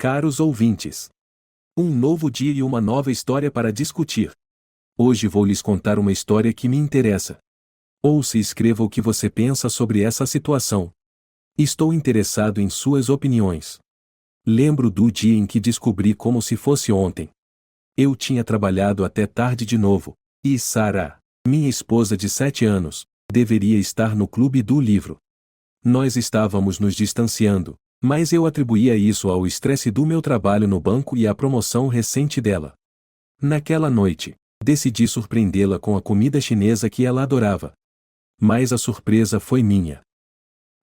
Caros ouvintes, um novo dia e uma nova história para discutir. Hoje vou lhes contar uma história que me interessa. Ouça e escreva o que você pensa sobre essa situação. Estou interessado em suas opiniões. Lembro do dia em que descobri como se fosse ontem. Eu tinha trabalhado até tarde de novo, e Sarah, minha esposa de 7 anos, deveria estar no clube do livro. Nós estávamos nos distanciando, mas eu atribuía isso ao estresse do meu trabalho no banco e à promoção recente dela. Naquela noite, decidi surpreendê-la com a comida chinesa que ela adorava. Mas a surpresa foi minha.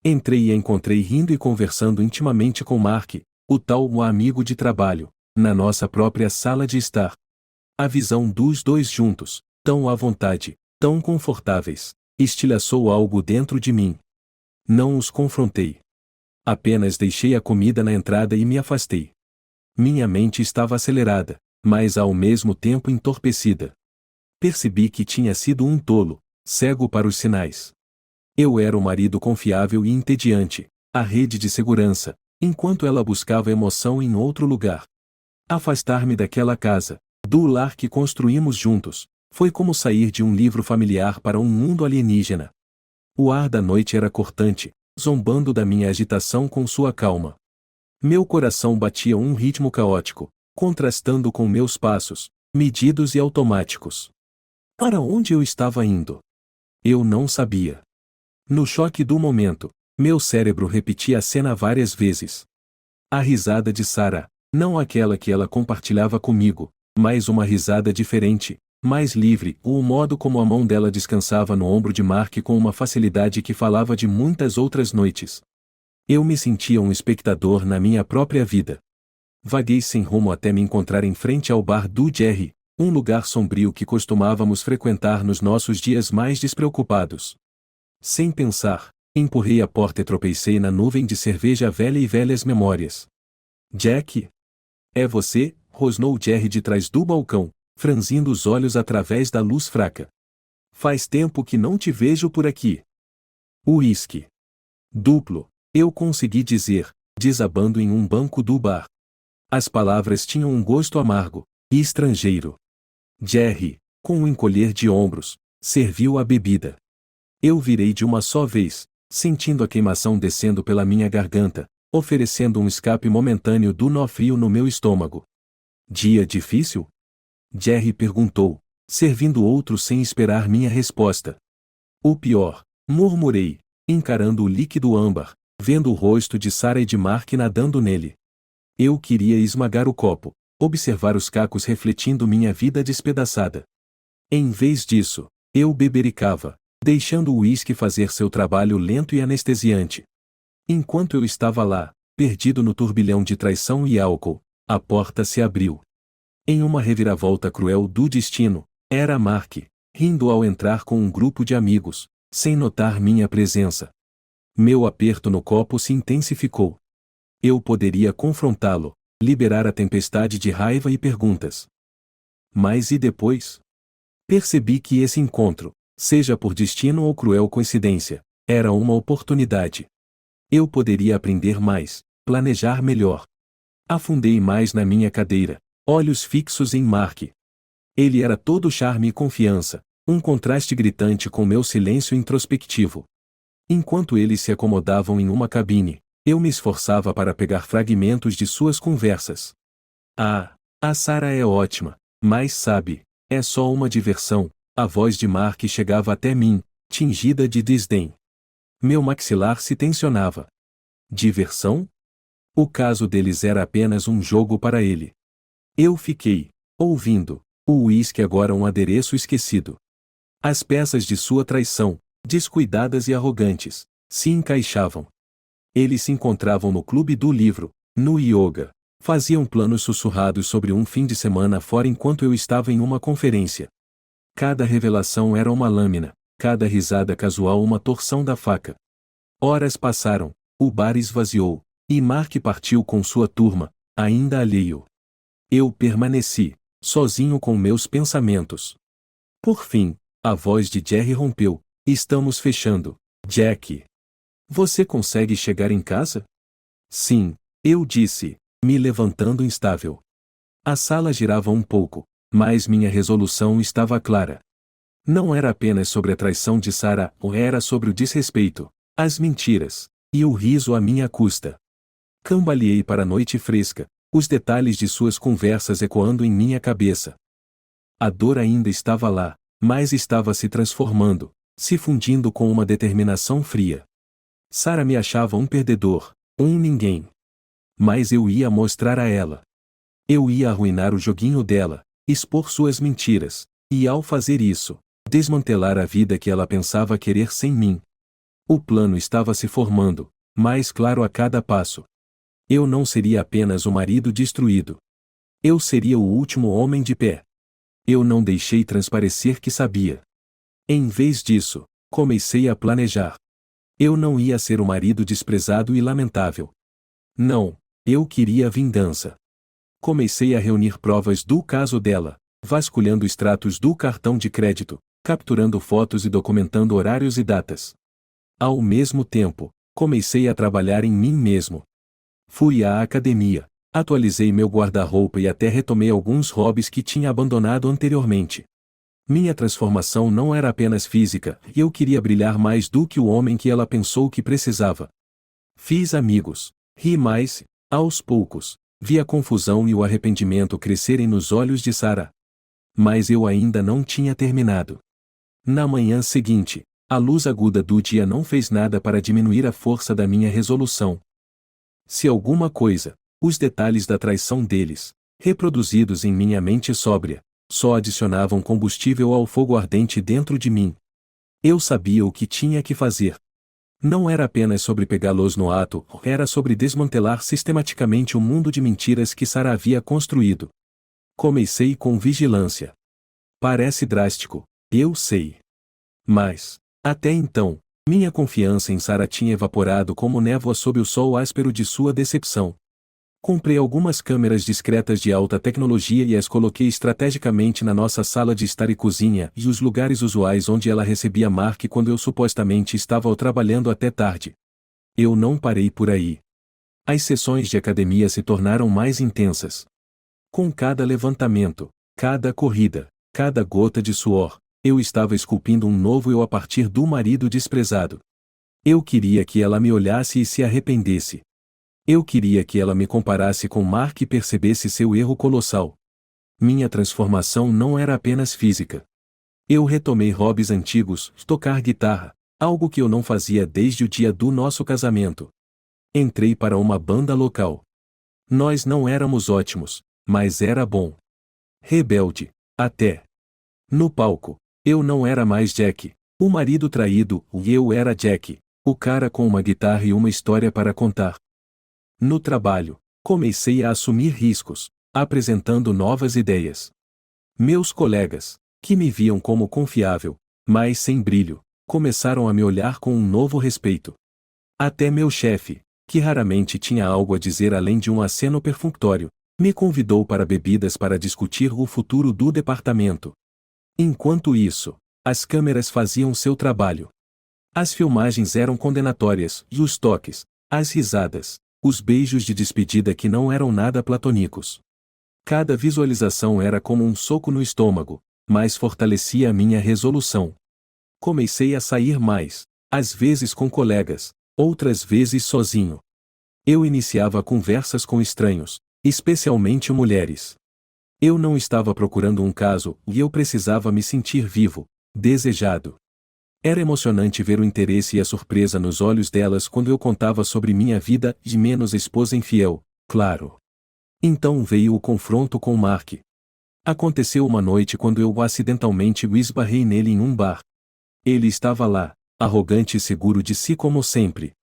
Entrei e a encontrei rindo e conversando intimamente com Mark, o tal amigo de trabalho, na nossa própria sala de estar. A visão dos dois juntos, tão à vontade, tão confortáveis, estilhaçou algo dentro de mim. Não os confrontei. Apenas deixei a comida na entrada e me afastei. Minha mente estava acelerada, mas ao mesmo tempo entorpecida. Percebi que tinha sido um tolo, cego para os sinais. Eu era o marido confiável e entediante, a rede de segurança, enquanto ela buscava emoção em outro lugar. Afastar-me daquela casa, do lar que construímos juntos, foi como sair de um livro familiar para um mundo alienígena. O ar da noite era cortante, zombando da minha agitação com sua calma. Meu coração batia um ritmo caótico, contrastando com meus passos, medidos e automáticos. Para onde eu estava indo? Eu não sabia. No choque do momento, meu cérebro repetia a cena várias vezes. A risada de Sarah, não aquela que ela compartilhava comigo, mas uma risada diferente, mais livre, o modo como a mão dela descansava no ombro de Mark com uma facilidade que falava de muitas outras noites. Eu me sentia um espectador na minha própria vida. Vaguei sem rumo até me encontrar em frente ao bar do Jerry, um lugar sombrio que costumávamos frequentar nos nossos dias mais despreocupados. Sem pensar, empurrei a porta e tropecei na nuvem de cerveja velha e velhas memórias. Jack? É você? Rosnou Jerry de trás do balcão, franzindo os olhos através da luz fraca. Faz tempo que não te vejo por aqui. Uísque. Duplo, eu consegui dizer, desabando em um banco do bar. As palavras tinham um gosto amargo e estrangeiro. Jerry, com um encolher de ombros, serviu a bebida. Eu virei de uma só vez, sentindo a queimação descendo pela minha garganta, oferecendo um escape momentâneo do nó frio no meu estômago. Dia difícil? Jerry perguntou, servindo outro sem esperar minha resposta. O pior, murmurei, encarando o líquido âmbar, vendo o rosto de Sarah e de Mark nadando nele. Eu queria esmagar o copo, observar os cacos refletindo minha vida despedaçada. Em vez disso, eu bebericava, deixando o uísque fazer seu trabalho lento e anestesiante. Enquanto eu estava lá, perdido no turbilhão de traição e álcool, a porta se abriu. Em uma reviravolta cruel do destino, era Mark, rindo ao entrar com um grupo de amigos, sem notar minha presença. Meu aperto no copo se intensificou. Eu poderia confrontá-lo, liberar a tempestade de raiva e perguntas. Mas e depois? Percebi que esse encontro, seja por destino ou cruel coincidência, era uma oportunidade. Eu poderia aprender mais, planejar melhor. Afundei mais na minha cadeira, olhos fixos em Mark. Ele era todo charme e confiança, um contraste gritante com meu silêncio introspectivo. Enquanto eles se acomodavam em uma cabine, eu me esforçava para pegar fragmentos de suas conversas. A Sarah é ótima, mas sabe, é só uma diversão. A voz de Mark chegava até mim, tingida de desdém. Meu maxilar se tensionava. Diversão? O caso deles era apenas um jogo para ele. Eu fiquei, ouvindo, o uísque agora um adereço esquecido. As peças de sua traição, descuidadas e arrogantes, se encaixavam. Eles se encontravam no clube do livro, no yoga, faziam planos sussurrados sobre um fim de semana fora enquanto eu estava em uma conferência. Cada revelação era uma lâmina, cada risada casual uma torção da faca. Horas passaram, o bar esvaziou, e Mark partiu com sua turma, ainda alheio. Eu permaneci, sozinho com meus pensamentos. Por fim, a voz de Jerry rompeu. Estamos fechando, Jack. Você consegue chegar em casa? Sim, eu disse, me levantando instável. A sala girava um pouco, mas minha resolução estava clara. Não era apenas sobre a traição de Sarah, ou era sobre o desrespeito, as mentiras, e o riso à minha custa. Cambaleei para a noite fresca, os detalhes de suas conversas ecoando em minha cabeça. A dor ainda estava lá, mas estava se transformando, se fundindo com uma determinação fria. Sarah me achava um perdedor, um ninguém. Mas eu ia mostrar a ela. Eu ia arruinar o joguinho dela, expor suas mentiras, e ao fazer isso, desmantelar a vida que ela pensava querer sem mim. O plano estava se formando, mais claro a cada passo. Eu não seria apenas o marido destruído. Eu seria o último homem de pé. Eu não deixei transparecer que sabia. Em vez disso, comecei a planejar. Eu não ia ser o marido desprezado e lamentável. Não, eu queria vingança. Comecei a reunir provas do caso dela, vasculhando extratos do cartão de crédito, capturando fotos e documentando horários e datas. Ao mesmo tempo, comecei a trabalhar em mim mesmo. Fui à academia, atualizei meu guarda-roupa e até retomei alguns hobbies que tinha abandonado anteriormente. Minha transformação não era apenas física, e eu queria brilhar mais do que o homem que ela pensou que precisava. Fiz amigos, ri mais, aos poucos, vi a confusão e o arrependimento crescerem nos olhos de Sarah. Mas eu ainda não tinha terminado. Na manhã seguinte, a luz aguda do dia não fez nada para diminuir a força da minha resolução. Se alguma coisa, os detalhes da traição deles, reproduzidos em minha mente sóbria, só adicionavam combustível ao fogo ardente dentro de mim. Eu sabia o que tinha que fazer. Não era apenas sobre pegá-los no ato, era sobre desmantelar sistematicamente o mundo de mentiras que Sarah havia construído. Comecei com vigilância. Parece drástico, eu sei. Mas, até então, minha confiança em Sarah tinha evaporado como névoa sob o sol áspero de sua decepção. Comprei algumas câmeras discretas de alta tecnologia e as coloquei estrategicamente na nossa sala de estar e cozinha e os lugares usuais onde ela recebia Mark quando eu supostamente estava trabalhando até tarde. Eu não parei por aí. As sessões de academia se tornaram mais intensas. Com cada levantamento, cada corrida, cada gota de suor, eu estava esculpindo um novo eu a partir do marido desprezado. Eu queria que ela me olhasse e se arrependesse. Eu queria que ela me comparasse com Mark e percebesse seu erro colossal. Minha transformação não era apenas física. Eu retomei hobbies antigos, tocar guitarra, algo que eu não fazia desde o dia do nosso casamento. Entrei para uma banda local. Nós não éramos ótimos, mas era bom. Rebelde, até. No palco, eu não era mais Jack, o marido traído, e eu era Jack, o cara com uma guitarra e uma história para contar. No trabalho, comecei a assumir riscos, apresentando novas ideias. Meus colegas, que me viam como confiável, mas sem brilho, começaram a me olhar com um novo respeito. Até meu chefe, que raramente tinha algo a dizer além de um aceno perfunctório, me convidou para bebidas para discutir o futuro do departamento. Enquanto isso, as câmeras faziam seu trabalho. As filmagens eram condenatórias, e os toques, as risadas, os beijos de despedida que não eram nada platônicos. Cada visualização era como um soco no estômago, mas fortalecia a minha resolução. Comecei a sair mais, às vezes com colegas, outras vezes sozinho. Eu iniciava conversas com estranhos, especialmente mulheres. Eu não estava procurando um caso, e eu precisava me sentir vivo, desejado. Era emocionante ver o interesse e a surpresa nos olhos delas quando eu contava sobre minha vida e menos esposa infiel, claro. Então veio o confronto com Mark. Aconteceu uma noite quando eu acidentalmente o esbarrei nele em um bar. Ele estava lá, arrogante e seguro de si como sempre.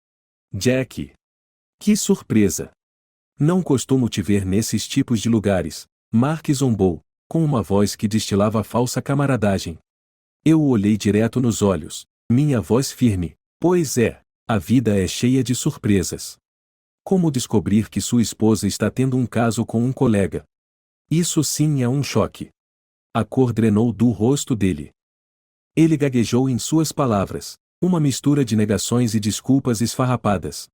Jack! Que surpresa! Não costumo te ver nesses tipos de lugares, Mark zombou, com uma voz que destilava falsa camaradagem. Eu o olhei direto nos olhos, minha voz firme, pois é, a vida é cheia de surpresas. Como descobrir que sua esposa está tendo um caso com um colega? Isso sim é um choque. A cor drenou do rosto dele. Ele gaguejou em suas palavras, uma mistura de negações e desculpas esfarrapadas.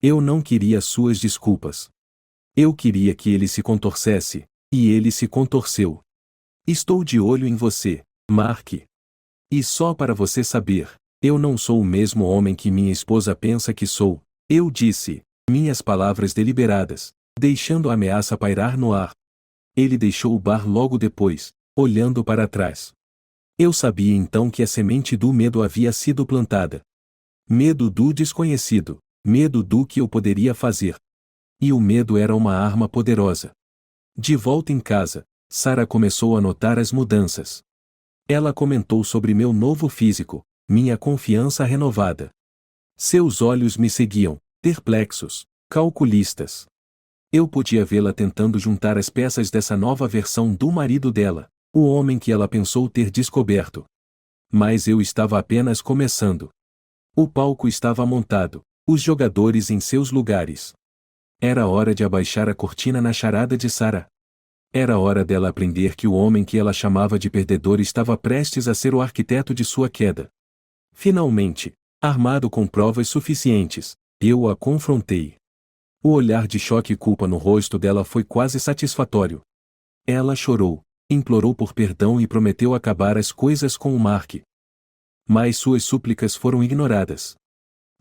Eu não queria suas desculpas. Eu queria que ele se contorcesse, e ele se contorceu. Estou de olho em você, Mark. E só para você saber, eu não sou o mesmo homem que minha esposa pensa que sou, eu disse, minhas palavras deliberadas, deixando a ameaça pairar no ar. Ele deixou o bar logo depois, olhando para trás. Eu sabia então que a semente do medo havia sido plantada. Medo do desconhecido, medo do que eu poderia fazer. E o medo era uma arma poderosa. De volta em casa, Sarah começou a notar as mudanças. Ela comentou sobre meu novo físico, minha confiança renovada. Seus olhos me seguiam, perplexos, calculistas. Eu podia vê-la tentando juntar as peças dessa nova versão do marido dela, o homem que ela pensou ter descoberto. Mas eu estava apenas começando. O palco estava montado, os jogadores em seus lugares. Era hora de abaixar a cortina na charada de Sarah. Era hora dela aprender que o homem que ela chamava de perdedor estava prestes a ser o arquiteto de sua queda. Finalmente, armado com provas suficientes, eu a confrontei. O olhar de choque e culpa no rosto dela foi quase satisfatório. Ela chorou, implorou por perdão e prometeu acabar as coisas com o Mark. Mas suas súplicas foram ignoradas.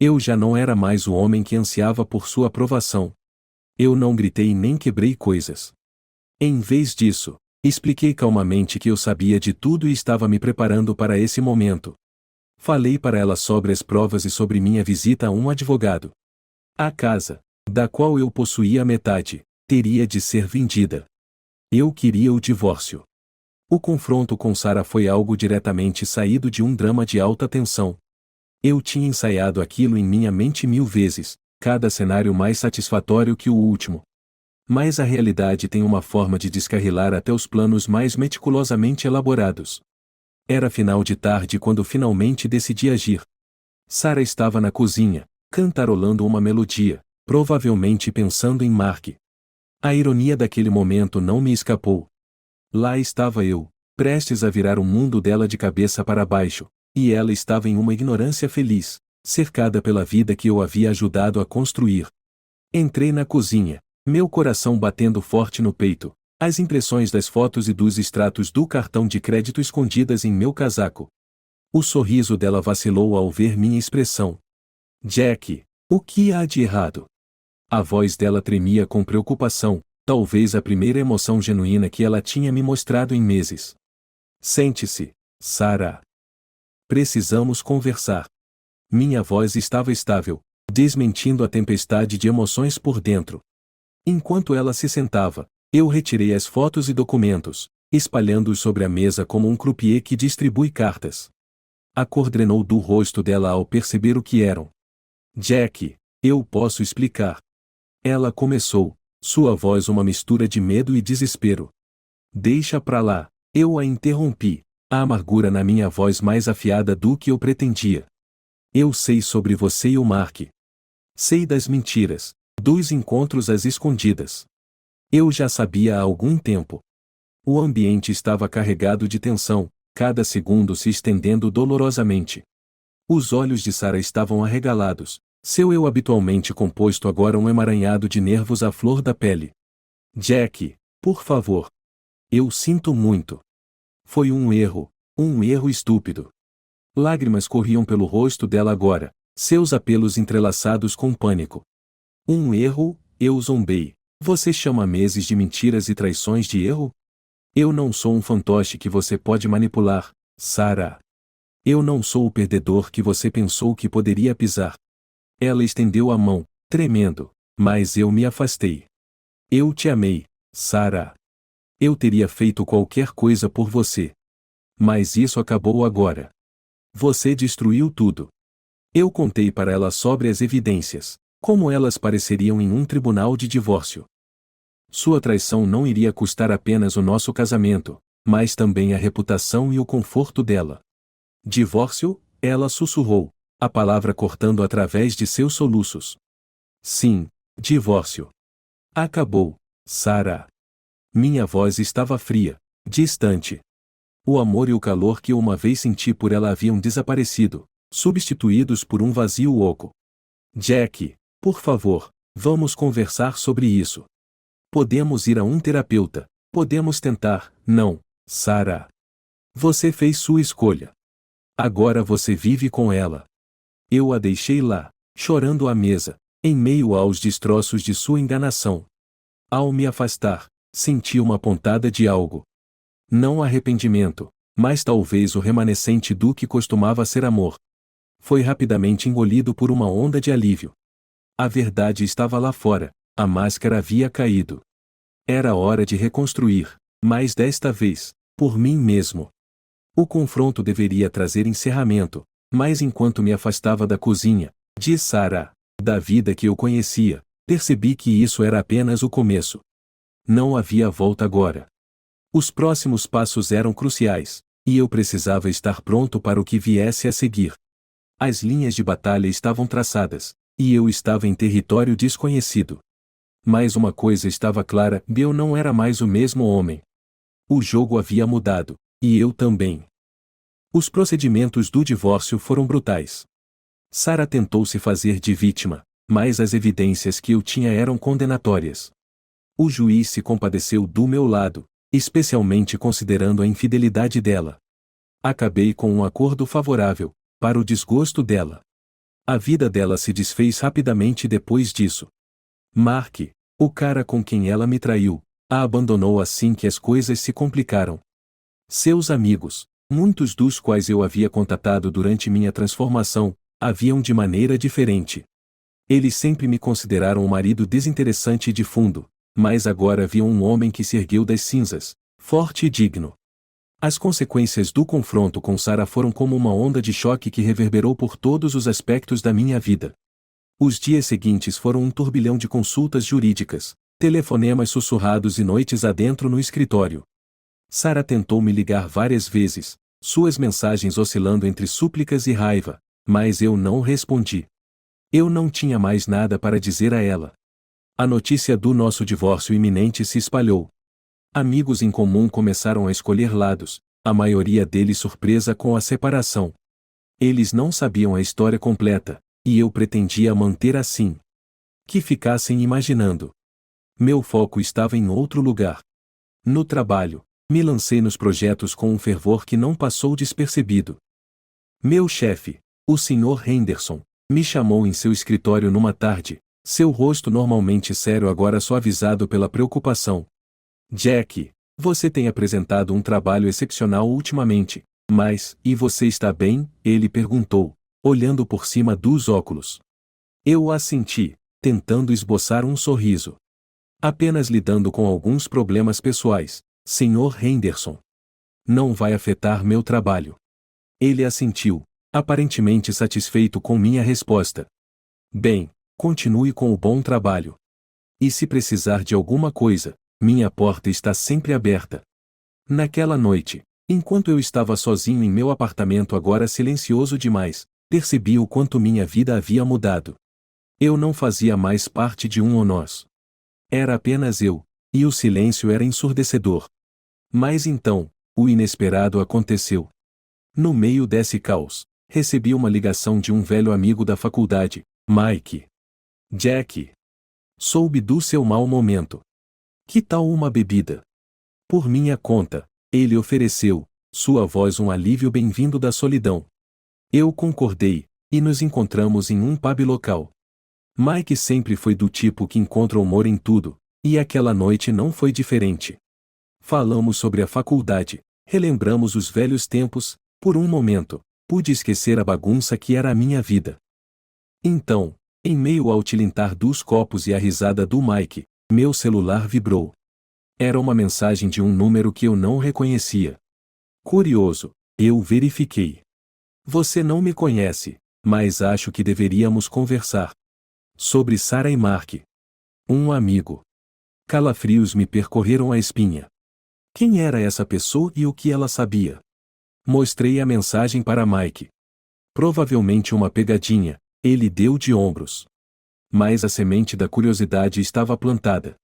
Eu já não era mais o homem que ansiava por sua aprovação. Eu não gritei nem quebrei coisas. Em vez disso, expliquei calmamente que eu sabia de tudo e estava me preparando para esse momento. Falei para ela sobre as provas e sobre minha visita a um advogado. A casa, da qual eu possuía a metade, teria de ser vendida. Eu queria o divórcio. O confronto com Sarah foi algo diretamente saído de um drama de alta tensão. Eu tinha ensaiado aquilo em minha mente 1000 vezes, cada cenário mais satisfatório que o último. Mas a realidade tem uma forma de descarrilar até os planos mais meticulosamente elaborados. Era final de tarde quando finalmente decidi agir. Sarah estava na cozinha, cantarolando uma melodia, provavelmente pensando em Mark. A ironia daquele momento não me escapou. Lá estava eu, prestes a virar o mundo dela de cabeça para baixo, e ela estava em uma ignorância feliz, cercada pela vida que eu havia ajudado a construir. Entrei na cozinha, meu coração batendo forte no peito, as impressões das fotos e dos extratos do cartão de crédito escondidas em meu casaco. O sorriso dela vacilou ao ver minha expressão. Jack, o que há de errado? A voz dela tremia com preocupação, talvez a primeira emoção genuína que ela tinha me mostrado em meses. Sente-se, Sarah. Precisamos conversar. Minha voz estava estável, desmentindo a tempestade de emoções por dentro. Enquanto ela se sentava, eu retirei as fotos e documentos, espalhando-os sobre a mesa como um croupier que distribui cartas. A cor drenou do rosto dela ao perceber o que eram. Jack, eu posso explicar. Ela começou, sua voz uma mistura de medo e desespero. Deixa pra lá, eu a interrompi, a amargura na minha voz mais afiada do que eu pretendia. Eu sei sobre você e o Mark. Sei das mentiras, dos encontros às escondidas. Eu já sabia há algum tempo. O ambiente estava carregado de tensão, cada segundo se estendendo dolorosamente. Os olhos de Sarah estavam arregalados, seu eu habitualmente composto agora um emaranhado de nervos à flor da pele. Jack, por favor. Eu sinto muito. Foi um erro estúpido. Lágrimas corriam pelo rosto dela agora, seus apelos entrelaçados com pânico. Um erro, eu zombei. Você chama meses de mentiras e traições de erro? Eu não sou um fantoche que você pode manipular, Sarah. Eu não sou o perdedor que você pensou que poderia pisar. Ela estendeu a mão, tremendo, mas eu me afastei. Eu te amei, Sarah. Eu teria feito qualquer coisa por você. Mas isso acabou agora. Você destruiu tudo. Eu contei para ela sobre as evidências, como elas pareceriam em um tribunal de divórcio. Sua traição não iria custar apenas o nosso casamento, mas também a reputação e o conforto dela. Divórcio? Ela sussurrou, a palavra cortando através de seus soluços. Sim, divórcio. Acabou, Sarah. Minha voz estava fria, distante. O amor e o calor que eu uma vez senti por ela haviam desaparecido, substituídos por um vazio oco. Jack, por favor, vamos conversar sobre isso. Podemos ir a um terapeuta. Podemos tentar. Não, Sarah. Você fez sua escolha. Agora você vive com ela. Eu a deixei lá, chorando à mesa, em meio aos destroços de sua enganação. Ao me afastar, senti uma pontada de algo. Não arrependimento, mas talvez o remanescente do que costumava ser amor. Foi rapidamente engolido por uma onda de alívio. A verdade estava lá fora, a máscara havia caído. Era hora de reconstruir, mas desta vez, por mim mesmo. O confronto deveria trazer encerramento, mas enquanto me afastava da cozinha, de Sarah, da vida que eu conhecia, percebi que isso era apenas o começo. Não havia volta agora. Os próximos passos eram cruciais, e eu precisava estar pronto para o que viesse a seguir. As linhas de batalha estavam traçadas, e eu estava em território desconhecido. Mas uma coisa estava clara: eu não era mais o mesmo homem. O jogo havia mudado, e eu também. Os procedimentos do divórcio foram brutais. Sarah tentou se fazer de vítima, mas as evidências que eu tinha eram condenatórias. O juiz se compadeceu do meu lado, especialmente considerando a infidelidade dela. Acabei com um acordo favorável, para o desgosto dela. A vida dela se desfez rapidamente depois disso. Mark, o cara com quem ela me traiu, a abandonou assim que as coisas se complicaram. Seus amigos, muitos dos quais eu havia contatado durante minha transformação, haviam de maneira diferente. Eles sempre me consideraram um marido desinteressante e de fundo, mas agora viam um homem que se ergueu das cinzas, forte e digno. As consequências do confronto com Sarah foram como uma onda de choque que reverberou por todos os aspectos da minha vida. Os dias seguintes foram um turbilhão de consultas jurídicas, telefonemas sussurrados e noites adentro no escritório. Sarah tentou me ligar várias vezes, suas mensagens oscilando entre súplicas e raiva, mas eu não respondi. Eu não tinha mais nada para dizer a ela. A notícia do nosso divórcio iminente se espalhou. Amigos em comum começaram a escolher lados, a maioria deles surpresa com a separação. Eles não sabiam a história completa, e eu pretendia manter assim. Que ficassem imaginando. Meu foco estava em outro lugar. No trabalho, me lancei nos projetos com um fervor que não passou despercebido. Meu chefe, o Sr. Henderson, me chamou em seu escritório numa tarde, seu rosto normalmente sério agora suavizado pela preocupação. Jack, você tem apresentado um trabalho excepcional ultimamente, mas, e você está bem? Ele perguntou, olhando por cima dos óculos. Eu assenti, tentando esboçar um sorriso. Apenas lidando com alguns problemas pessoais, Sr. Henderson. Não vai afetar meu trabalho. Ele assentiu, aparentemente satisfeito com minha resposta. Bem, continue com o bom trabalho. E se precisar de alguma coisa, minha porta está sempre aberta. Naquela noite, enquanto eu estava sozinho em meu apartamento agora silencioso demais, percebi o quanto minha vida havia mudado. Eu não fazia mais parte de um ou nós. Era apenas eu, e o silêncio era ensurdecedor. Mas então, o inesperado aconteceu. No meio desse caos, recebi uma ligação de um velho amigo da faculdade, Mike. Jack. Soube do seu mau momento. Que tal uma bebida? Por minha conta, ele ofereceu, sua voz um alívio bem-vindo da solidão. Eu concordei, e nos encontramos em um pub local. Mike sempre foi do tipo que encontra humor em tudo, e aquela noite não foi diferente. Falamos sobre a faculdade, relembramos os velhos tempos, por um momento, pude esquecer a bagunça que era a minha vida. Então, em meio ao tilintar dos copos e a risada do Mike, meu celular vibrou. Era uma mensagem de um número que eu não reconhecia. Curioso, eu verifiquei. Você não me conhece, mas acho que deveríamos conversar. Sobre Sarah e Mark. Um amigo. Calafrios me percorreram a espinha. Quem era essa pessoa e o que ela sabia? Mostrei a mensagem para Mike. Provavelmente uma pegadinha, ele deu de ombros. Mas a semente da curiosidade estava plantada.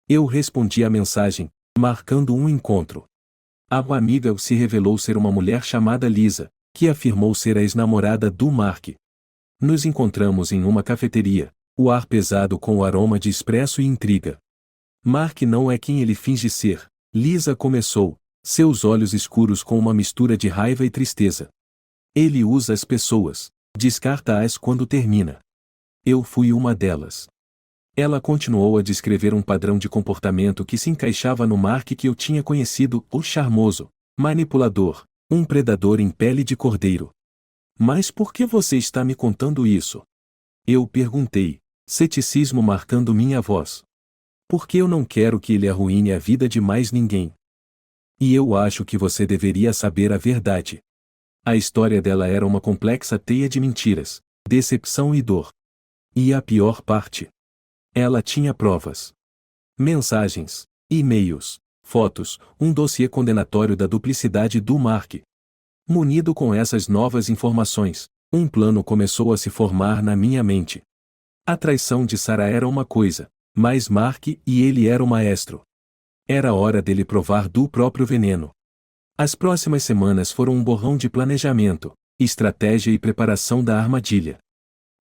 Eu respondi a mensagem, marcando um encontro. A amiga se revelou ser uma mulher chamada Lisa, que afirmou ser a ex-namorada do Mark. Nos encontramos em uma cafeteria, o ar pesado com o aroma de espresso e intriga. Mark não é quem ele finge ser, Lisa começou, seus olhos escuros com uma mistura de raiva e tristeza. Ele usa as pessoas, descarta-as quando termina. Eu fui uma delas. Ela continuou a descrever um padrão de comportamento que se encaixava no Mark que eu tinha conhecido, o charmoso, manipulador, um predador em pele de cordeiro. Mas por que você está me contando isso? Eu perguntei, ceticismo marcando minha voz. Porque eu não quero que ele arruine a vida de mais ninguém. E eu acho que você deveria saber a verdade. A história dela era uma complexa teia de mentiras, decepção e dor. E a pior parte? Ela tinha provas. Mensagens, e-mails, fotos, um dossiê condenatório da duplicidade do Mark. Munido com essas novas informações, um plano começou a se formar na minha mente. A traição de Sarah era uma coisa, mas Mark e ele era o maestro. Era hora dele provar do próprio veneno. As próximas semanas foram um borrão de planejamento, estratégia e preparação da armadilha.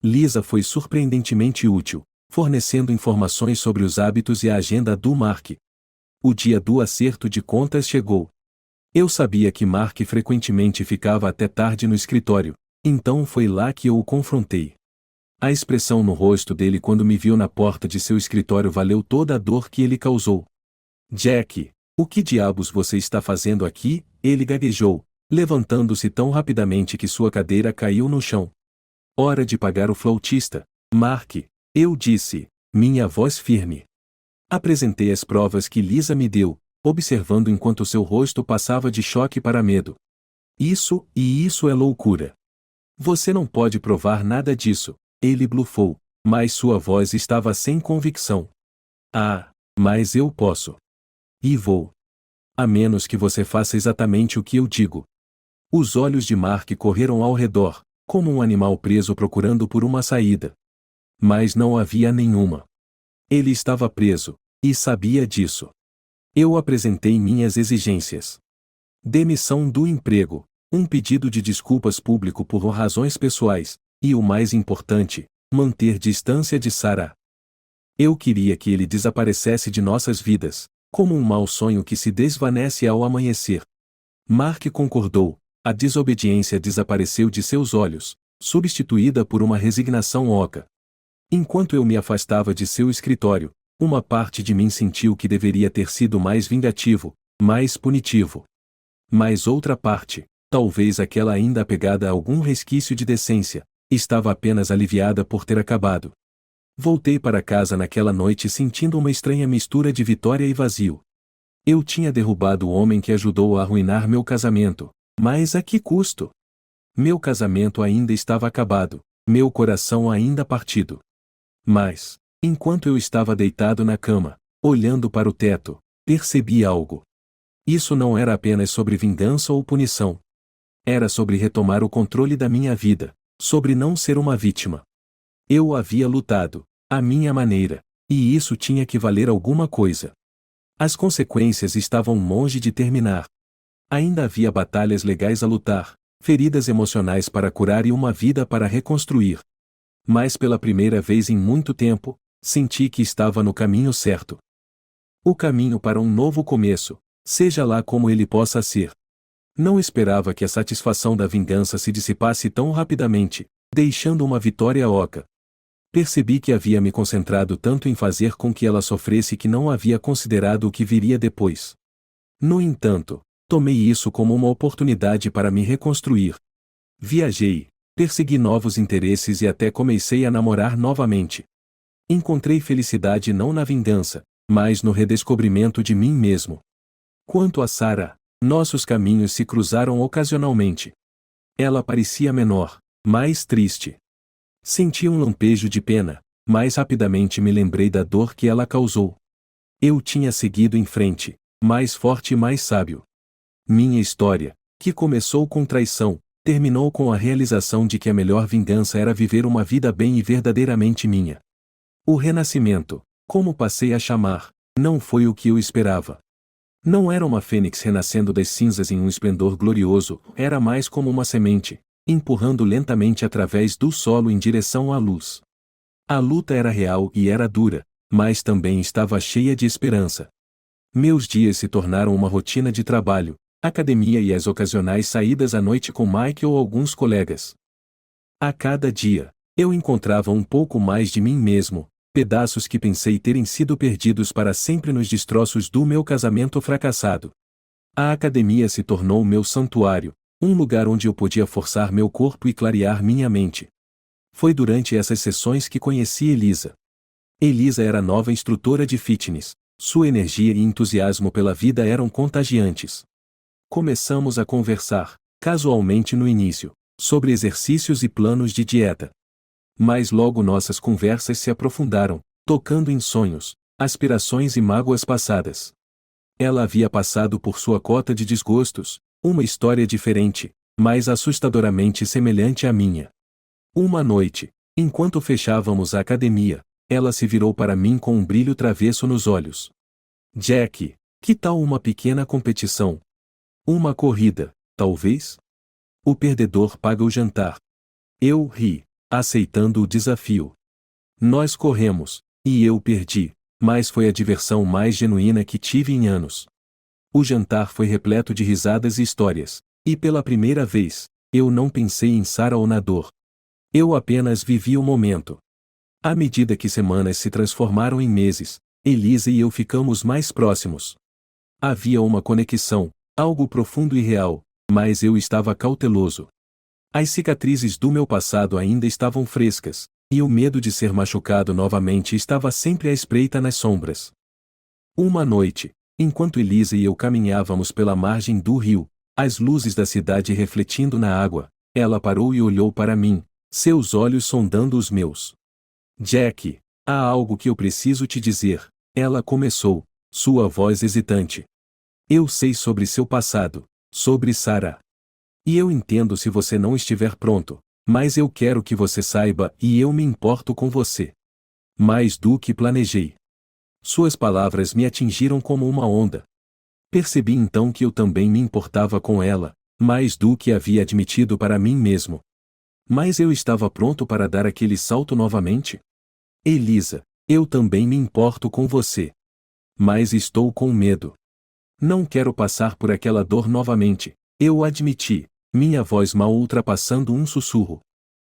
Lisa foi surpreendentemente útil, fornecendo informações sobre os hábitos e a agenda do Mark. O dia do acerto de contas chegou. Eu sabia que Mark frequentemente ficava até tarde no escritório, então foi lá que eu o confrontei. A expressão no rosto dele quando me viu na porta de seu escritório valeu toda a dor que ele causou. Jack, o que diabos você está fazendo aqui? Ele gaguejou, levantando-se tão rapidamente que sua cadeira caiu no chão. Hora de pagar o flautista, Mark, eu disse, minha voz firme. Apresentei as provas que Lisa me deu, observando enquanto seu rosto passava de choque para medo. Isso é loucura. Você não pode provar nada disso, ele blufou, mas sua voz estava sem convicção. Ah, mas eu posso. E vou. A menos que você faça exatamente o que eu digo. Os olhos de Mark correram ao redor, como um animal preso procurando por uma saída. Mas não havia nenhuma. Ele estava preso, e sabia disso. Eu apresentei minhas exigências. Demissão do emprego, um pedido de desculpas público por razões pessoais, e o mais importante, manter distância de Sarah. Eu queria que ele desaparecesse de nossas vidas, como um mau sonho que se desvanece ao amanhecer. Mark concordou, a desobediência desapareceu de seus olhos, substituída por uma resignação oca. Enquanto eu me afastava de seu escritório, uma parte de mim sentiu que deveria ter sido mais vingativo, mais punitivo. Mas outra parte, talvez aquela ainda apegada a algum resquício de decência, estava apenas aliviada por ter acabado. Voltei para casa naquela noite sentindo uma estranha mistura de vitória e vazio. Eu tinha derrubado o homem que ajudou a arruinar meu casamento, mas a que custo? Meu casamento ainda estava acabado, meu coração ainda partido. Mas, enquanto eu estava deitado na cama, olhando para o teto, percebi algo. Isso não era apenas sobre vingança ou punição. Era sobre retomar o controle da minha vida, sobre não ser uma vítima. Eu havia lutado, à minha maneira, e isso tinha que valer alguma coisa. As consequências estavam longe de terminar. Ainda havia batalhas legais a lutar, feridas emocionais para curar e uma vida para reconstruir. Mas pela primeira vez em muito tempo, senti que estava no caminho certo. O caminho para um novo começo, seja lá como ele possa ser. Não esperava que a satisfação da vingança se dissipasse tão rapidamente, deixando uma vitória oca. Percebi que havia me concentrado tanto em fazer com que ela sofresse que não havia considerado o que viria depois. No entanto, tomei isso como uma oportunidade para me reconstruir. Viajei, persegui novos interesses e até comecei a namorar novamente. Encontrei felicidade não na vingança, mas no redescobrimento de mim mesmo. Quanto a Sarah, nossos caminhos se cruzaram ocasionalmente. Ela parecia menor, mais triste. Senti um lampejo de pena, mas rapidamente me lembrei da dor que ela causou. Eu tinha seguido em frente, mais forte e mais sábio. Minha história, que começou com traição, terminou com a realização de que a melhor vingança era viver uma vida bem e verdadeiramente minha. O renascimento, como passei a chamar, não foi o que eu esperava. Não era uma fênix renascendo das cinzas em um esplendor glorioso, era mais como uma semente, empurrando lentamente através do solo em direção à luz. A luta era real e era dura, mas também estava cheia de esperança. Meus dias se tornaram uma rotina de trabalho, academia e as ocasionais saídas à noite com Mike ou alguns colegas. A cada dia, eu encontrava um pouco mais de mim mesmo, pedaços que pensei terem sido perdidos para sempre nos destroços do meu casamento fracassado. A academia se tornou meu santuário, um lugar onde eu podia forçar meu corpo e clarear minha mente. Foi durante essas sessões que conheci Elisa. Elisa era nova instrutora de fitness. Sua energia e entusiasmo pela vida eram contagiantes. Começamos a conversar, casualmente no início, sobre exercícios e planos de dieta. Mas logo nossas conversas se aprofundaram, tocando em sonhos, aspirações e mágoas passadas. Ela havia passado por sua cota de desgostos, uma história diferente, mas assustadoramente semelhante à minha. Uma noite, enquanto fechávamos a academia, ela se virou para mim com um brilho travesso nos olhos. Jack, que tal uma pequena competição? Uma corrida, talvez? O perdedor paga o jantar. Eu ri, aceitando o desafio. Nós corremos, e eu perdi, mas foi a diversão mais genuína que tive em anos. O jantar foi repleto de risadas e histórias, e pela primeira vez, eu não pensei em Sarah ou na dor. Eu apenas vivi o momento. À medida que semanas se transformaram em meses, Elisa e eu ficamos mais próximos. Havia uma conexão, algo profundo e real, mas eu estava cauteloso. As cicatrizes do meu passado ainda estavam frescas, e o medo de ser machucado novamente estava sempre à espreita nas sombras. Uma noite, enquanto Elisa e eu caminhávamos pela margem do rio, as luzes da cidade refletindo na água, ela parou e olhou para mim, seus olhos sondando os meus. Jack, há algo que eu preciso te dizer, ela começou, sua voz hesitante. Eu sei sobre seu passado, sobre Sarah. E eu entendo se você não estiver pronto, mas eu quero que você saiba e eu me importo com você. Mais do que planejei. Suas palavras me atingiram como uma onda. Percebi então que eu também me importava com ela, mais do que havia admitido para mim mesmo. Mas eu estava pronto para dar aquele salto novamente? Elisa, eu também me importo com você. Mas estou com medo. Não quero passar por aquela dor novamente, eu admiti, minha voz mal ultrapassando um sussurro.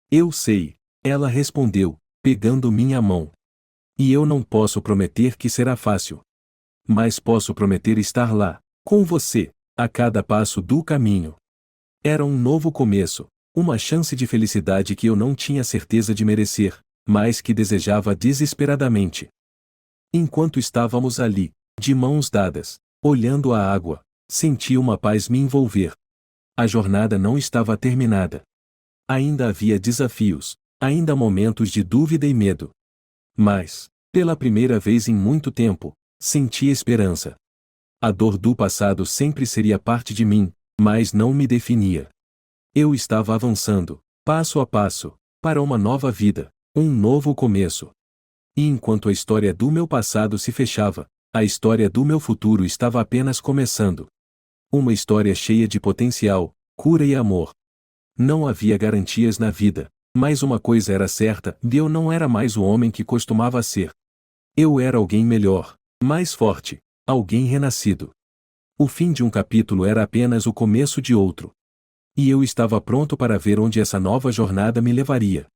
Eu sei, ela respondeu, pegando minha mão. E eu não posso prometer que será fácil. Mas posso prometer estar lá, com você, a cada passo do caminho. Era um novo começo, uma chance de felicidade que eu não tinha certeza de merecer, mas que desejava desesperadamente. Enquanto estávamos ali, de mãos dadas, olhando a água, senti uma paz me envolver. A jornada não estava terminada. Ainda havia desafios, ainda momentos de dúvida e medo. Mas, pela primeira vez em muito tempo, senti esperança. A dor do passado sempre seria parte de mim, mas não me definia. Eu estava avançando, passo a passo, para uma nova vida, um novo começo. E enquanto a história do meu passado se fechava, a história do meu futuro estava apenas começando. Uma história cheia de potencial, cura e amor. Não havia garantias na vida, mas uma coisa era certa, eu não era mais o homem que costumava ser. Eu era alguém melhor, mais forte, alguém renascido. O fim de um capítulo era apenas o começo de outro. E eu estava pronto para ver onde essa nova jornada me levaria.